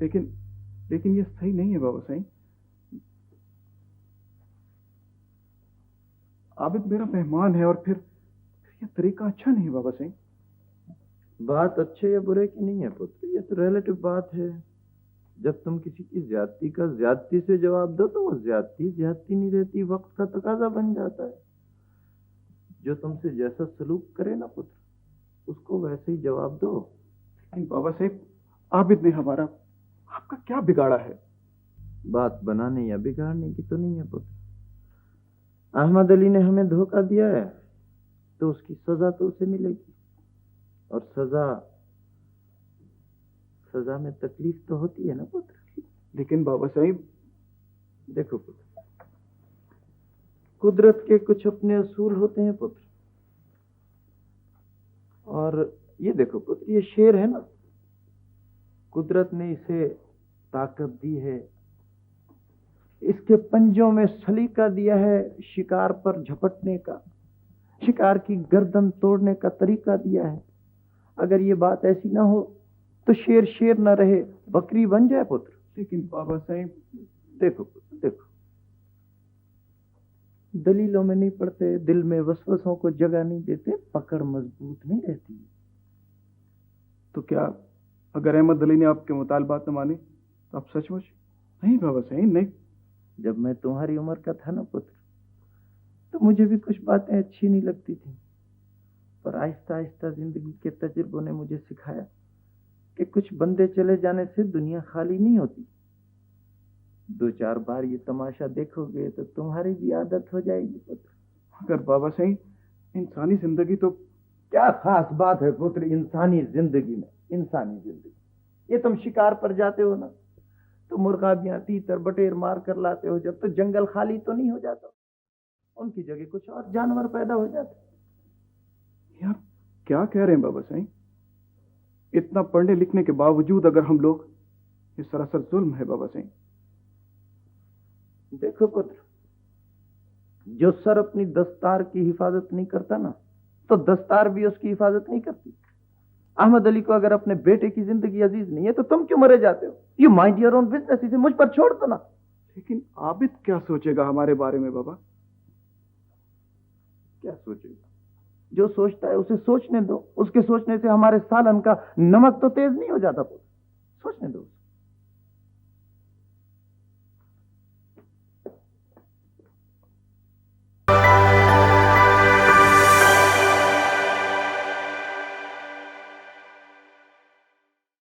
लेकिन लेकिन ये सही नहीं है बाबा साईं। आबिद मेरा मेहमान है और फिर ये तरीका अच्छा नहीं बाबा साईं। बात अच्छे या बुरे की नहीं है पुत्र, ये तो रिलेटिव बात है। जब तुम किसी की ज्यादती का ज्यादती से जवाब दो तो वो ज्यादती ज्यादती नहीं रहती, वक्त का तकाजा बन जाता है। जो तुमसे जैसा सलूक करे ना पुत्र, उसको वैसे ही जवाब दो। लेकिन बाबा साहब, आबिद ने हमारा आपका क्या बिगाड़ा है? बात बनाने या बिगाड़ने की तो नहीं है पुत्र। अहमद अली ने हमें धोखा दिया है तो उसकी सजा तो उसे मिलेगी, और सजा में तकलीफ तो होती है ना पुत्र। लेकिन बाबा साहब, देखो पुत्र, कुदरत के कुछ अपने असूल होते हैं पुत्र। और ये देखो पुत्र, ये शेर है ना, कुदरत ने इसे ताकत दी है, इसके पंजों में सलीका दिया है शिकार पर झपटने का, शिकार की गर्दन तोड़ने का तरीका दिया है। अगर ये बात ऐसी ना हो तो शेर शेर ना रहे, बकरी बन जाए पुत्र। लेकिन बाबा साहब, देखो पुत्र, देखो, दलीलों में नहीं पड़ते, दिल में वसवसों को जगह नहीं देते, पकड़ मजबूत नहीं रहती। तो क्या अगर अहमद अली ने आपके मुतालबात न माने तो आप सचमुच? नहीं बाबा साहब, नहीं। जब मैं तुम्हारी उम्र का था ना पुत्र, तो मुझे भी कुछ बातें अच्छी नहीं लगती थी, पर आहिस्ता आहिस्ता जिंदगी के तजुर्बों ने मुझे सिखाया कि कुछ बंदे चले जाने से दुनिया खाली नहीं होती। 2-4 बार ये तमाशा देखोगे तो तुम्हारी भी आदत हो जाएगी पुत्र। अगर बाबा साहब, इंसानी जिंदगी तो क्या खास बात है पुत्र इंसानी जिंदगी में? इंसानी जिंदगी, ये तुम शिकार पर जाते हो ना, तो मुर्गाबियां तीतर बटेर मार कर लाते हो, जब तो जंगल खाली तो नहीं हो जाता, उनकी जगह कुछ और जानवर पैदा हो जाते। यार क्या कह रहे हैं बाबा साहब? इतना पढ़ने लिखने के बावजूद अगर हम लोग, ये सरासर जुल्म है बाबा साहब। देखो पुत्र, जो सर अपनी दस्तार की हिफाजत नहीं करता ना, तो दस्तार भी उसकी हिफाजत नहीं करती। अहमद अली को अगर अपने बेटे की जिंदगी अजीज नहीं है तो तुम क्यों मरे जाते हो? You mind your own business, इसे मुझ पर छोड़ दो ना। लेकिन आबिद क्या सोचेगा हमारे बारे में बाबा? क्या सोचेगा? जो सोचता है उसे सोचने दो, उसके सोचने से हमारे सालन का नमक तो तेज नहीं हो जाता पुत्र, सोचने दो।